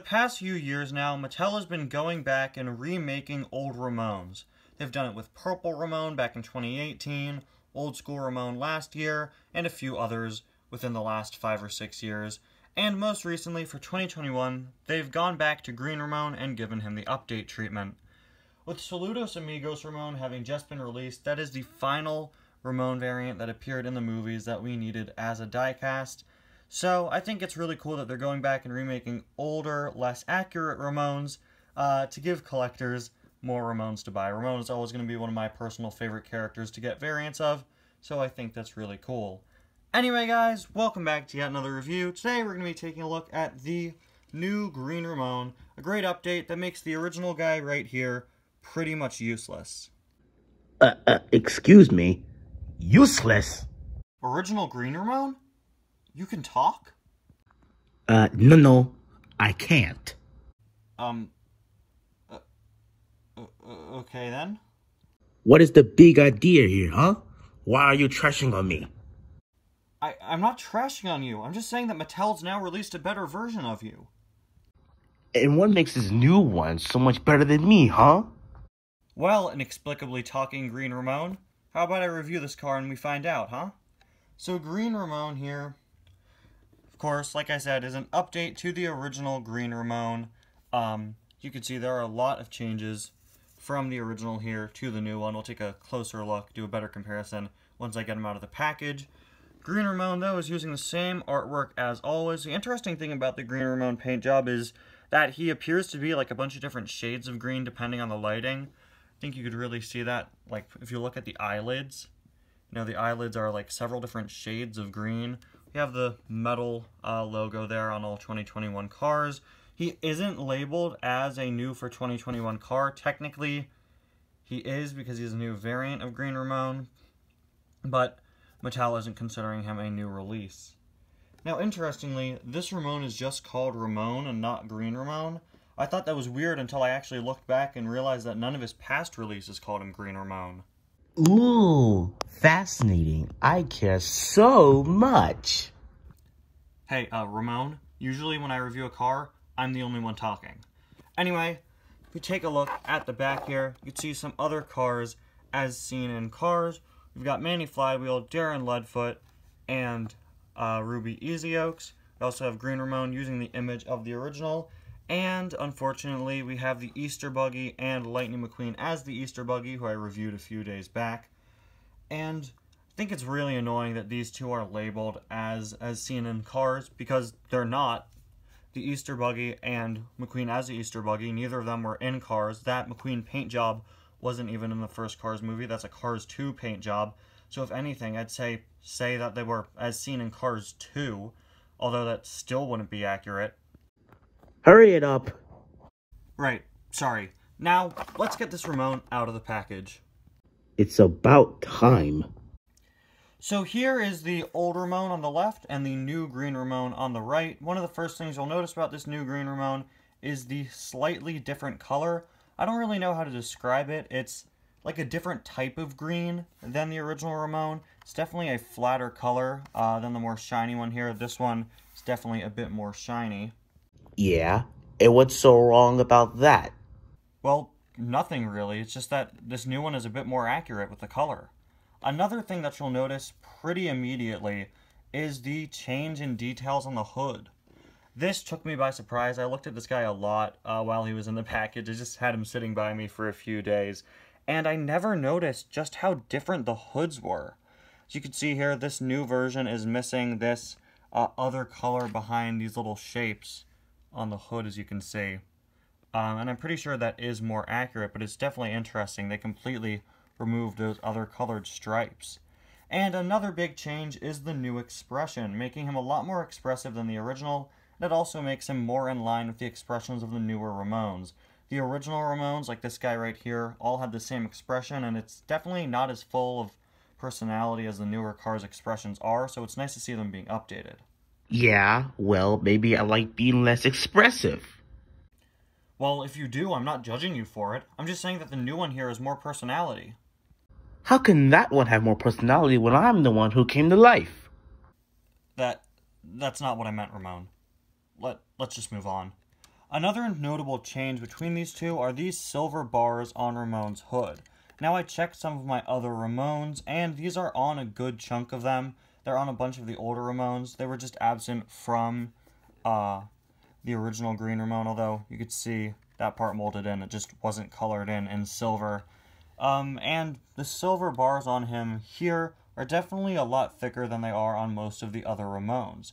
past few years now, Mattel has been going back and remaking old Ramones. They've done it with Purple Ramone back in 2018, Old School Ramone last year, and a few others within the last 5 or 6 years. And most recently, for 2021, they've gone back to Green Ramone and given him the update treatment. With Saludos Amigos Ramone having just been released, that is the final Ramone variant that appeared in the movies that we needed as a diecast. So I think it's really cool that they're going back and remaking older, less accurate Ramones to give collectors more Ramones to buy. Ramone is always going to be one of my personal favorite characters to get variants of, so I think that's really cool. Anyway guys, welcome back to yet another review. Today we're going to be taking a look at the new Green Ramone, a great update that makes the original guy right here pretty much useless. Excuse me? Useless? Original Green Ramone? You can talk? No, I can't. Okay then. What is the big idea here, huh? Why are you trashing on me? I'm not trashing on you. I'm just saying that Mattel's now released a better version of you. And what makes this new one so much better than me, huh? Well, inexplicably talking Green Ramone, how about I review this car and we find out, huh? So Green Ramone here, of course, like I said, is an update to the original Green Ramone. You can see there are a lot of changes from the original here to the new one. We'll take a closer look, do a better comparison once I get them out of the package. Green Ramone, though, is using the same artwork as always. The interesting thing about the Green Ramone paint job is that he appears to be like a bunch of different shades of green depending on the lighting. I think you could really see that, like, if you look at the eyelids. You know, the eyelids are like several different shades of green. We have the metal logo there on all 2021 cars. He isn't labeled as a new for 2021 car. Technically, he is because he's a new variant of Green Ramone, but Mattel isn't considering him a new release. Now, interestingly, this Ramone is just called Ramone and not Green Ramone. I thought that was weird until I actually looked back and realized that none of his past releases called him Green Ramone. Ooh, fascinating. I care so much. Hey, Ramone, usually when I review a car, I'm the only one talking. Anyway, if we take a look at the back here, you can see some other cars as seen in Cars. We've got Manny Flywheel, Darren Leadfoot, and Ruby Easy Oaks. We also have Green Ramone using the image of the original. And, unfortunately, we have the Easter Buggy and Lightning McQueen as the Easter Buggy, who I reviewed a few days back. And I think it's really annoying that these two are labeled as seen in Cars, because they're not. The Easter Buggy and McQueen as the Easter Buggy, neither of them were in Cars. That McQueen paint job wasn't even in the first Cars movie. That's a Cars 2 paint job. So if anything, I'd say that they were as seen in Cars 2, although that still wouldn't be accurate. Hurry it up. Right, sorry. Now, let's get this Ramone out of the package. It's about time. So here is the old Ramone on the left and the new Green Ramone on the right. One of the first things you'll notice about this new Green Ramone is the slightly different color. I don't really know how to describe it. It's like a different type of green than the original Ramone. It's definitely a flatter color than the more shiny one here. This one is definitely a bit more shiny. Yeah, and what's so wrong about that? Well, nothing really. It's just that this new one is a bit more accurate with the color. Another thing that you'll notice pretty immediately is the change in details on the hood. This took me by surprise. I looked at this guy a lot while he was in the package. I just had him sitting by me for a few days, and I never noticed just how different the hoods were. As you can see here, this new version is missing this other color behind these little shapes on the hood, as you can see. And I'm pretty sure that is more accurate, but it's definitely interesting. They completely removed those other colored stripes. And another big change is the new expression, making him a lot more expressive than the original. And it also makes him more in line with the expressions of the newer Ramones. The original Ramones, like this guy right here, all had the same expression, and it's definitely not as full of personality as the newer Cars' expressions are, so it's nice to see them being updated. Yeah, well, maybe I like being less expressive. Well, if you do, I'm not judging you for it. I'm just saying that the new one here has more personality. How can that one have more personality when I'm the one who came to life? That's not what I meant, Ramone. Let's just move on. Another notable change between these two are these silver bars on Ramone's hood. Now I checked some of my other Ramones, and these are on a good chunk of them. They're on a bunch of the older Ramones. They were just absent from the original Green Ramone, although you could see that part molded in. It just wasn't colored in silver. And the silver bars on him here are definitely a lot thicker than they are on most of the other Ramones.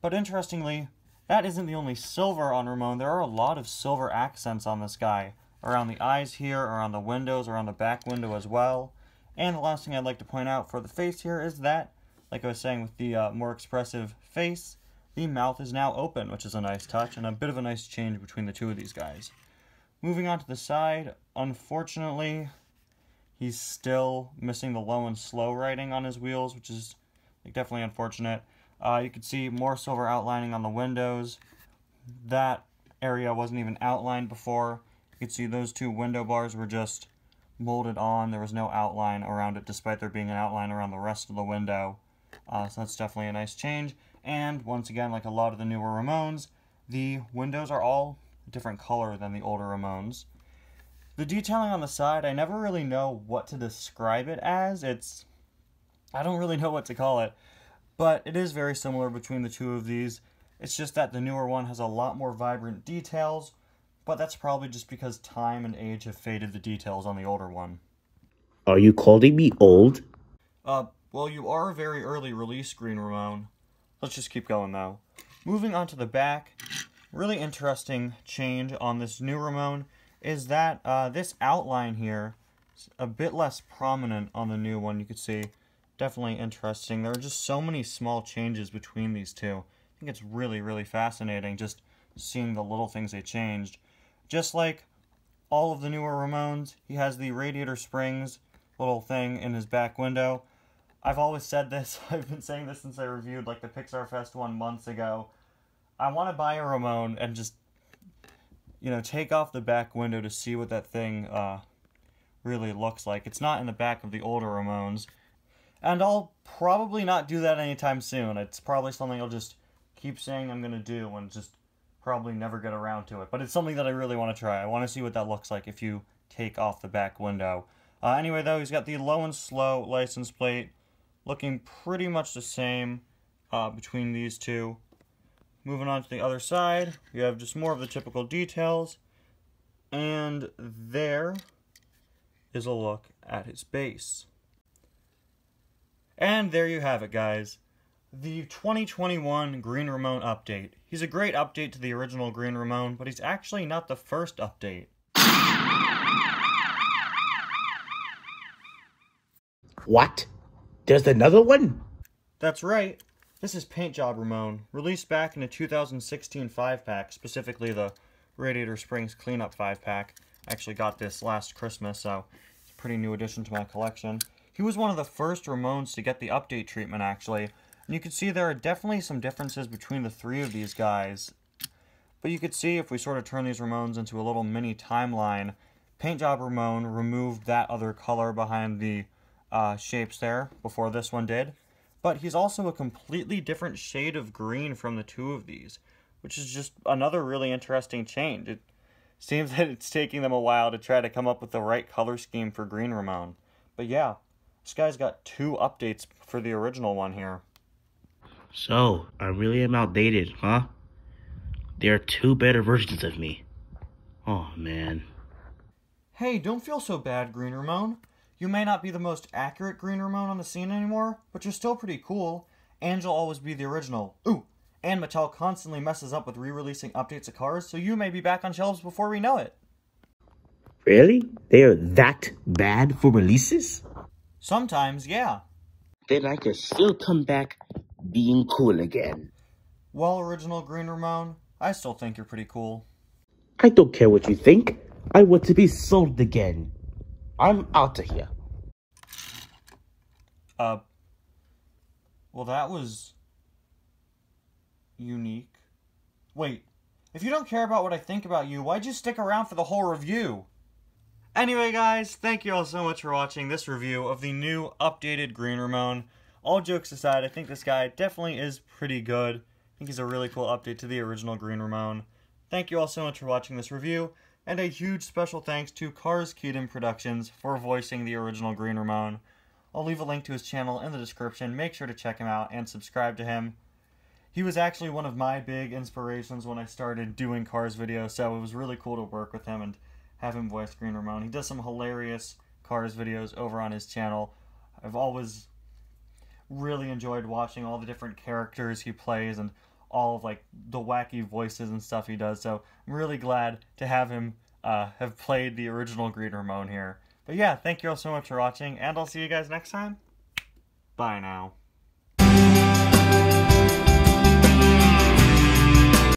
But interestingly, that isn't the only silver on Ramone. There are a lot of silver accents on this guy. Around the eyes here, around the windows, around the back window as well. And the last thing I'd like to point out for the face here is that, like I was saying with the more expressive face, the mouth is now open, which is a nice touch and a bit of a nice change between the two of these guys. Moving on to the side, unfortunately, he's still missing the low and slow writing on his wheels, which is definitely unfortunate. You can see more silver outlining on the windows. That area wasn't even outlined before. You can see those two window bars were just molded on. There was no outline around it, despite there being an outline around the rest of the window. So that's definitely a nice change. And once again, like a lot of the newer Ramones, the windows are all a different color than the older Ramones. The detailing on the side, I never really know what to describe it as. I don't really know what to call it. But it is very similar between the two of these. It's just that the newer one has a lot more vibrant details, but that's probably just because time and age have faded the details on the older one. Are you calling me old? Well, you are a very early release, Green Ramone. Let's just keep going, though. Moving on to the back, really interesting change on this new Ramone is that this outline here is a bit less prominent on the new one. You could see, definitely interesting. There are just so many small changes between these two. I think it's really, really fascinating just seeing the little things they changed. Just like all of the newer Ramones, he has the radiator springs little thing in his back window. I've always said this, I've been saying this since I reviewed like the Pixar Fest one months ago. I want to buy a Ramone and just, take off the back window to see what that thing really looks like. It's not in the back of the older Ramones. And I'll probably not do that anytime soon. It's probably something I'll just keep saying I'm going to do and just probably never get around to it. But it's something that I really want to try. I want to see what that looks like if you take off the back window. Anyway, though, he's got the low and slow license plate looking pretty much the same between these two. Moving on to the other side, you have just more of the typical details. And there is a look at his base. And there you have it, guys. The 2021 Green Ramone update. He's a great update to the original Green Ramone, but he's actually not the first update. What? There's another one? That's right. This is Paint Job Ramone, released back in a 2016 5-pack, specifically the Radiator Springs Cleanup 5-pack. I actually got this last Christmas, so it's a pretty new addition to my collection. He was one of the first Ramones to get the update treatment, actually. And you can see there are definitely some differences between the three of these guys. But you could see if we sort of turn these Ramones into a little mini timeline, Paint Job Ramone removed that other color behind the shapes there before this one did. But he's also a completely different shade of green from the two of these, which is just another really interesting change. It seems that it's taking them a while to try to come up with the right color scheme for Green Ramone. But yeah. This guy's got 2 updates for the original one here. So, I really am outdated, huh? There are 2 better versions of me. Oh, man. Hey, don't feel so bad, Green Ramone. You may not be the most accurate Green Ramone on the scene anymore, but you're still pretty cool, and you'll always be the original. Ooh, and Mattel constantly messes up with re-releasing updates of cars, so you may be back on shelves before we know it. Really? They are that bad for releases? Sometimes, yeah. Then I can still come back being cool again. Well, original Green Ramone, I still think you're pretty cool. I don't care what you think. I want to be sold again. I'm out of here. Well, that was unique. Wait, if you don't care about what I think about you, why'd you stick around for the whole review? Anyway, guys, thank you all so much for watching this review of the new updated Green Ramone. All jokes aside, I think this guy definitely is pretty good. I think he's a really cool update to the original Green Ramone. Thank you all so much for watching this review, and a huge special thanks to Cars Keaton Productions for voicing the original Green Ramone. I'll leave a link to his channel in the description. Make sure to check him out and subscribe to him. He was actually one of my big inspirations when I started doing Cars videos, so it was really cool to work with him and have him voice Green Ramone. He does some hilarious Cars videos over on his channel. I've always really enjoyed watching all the different characters he plays and all of like the wacky voices and stuff he does, so I'm really glad to have him have played the original Green Ramone here. But yeah, thank you all so much for watching, and I'll see you guys next time. Bye now.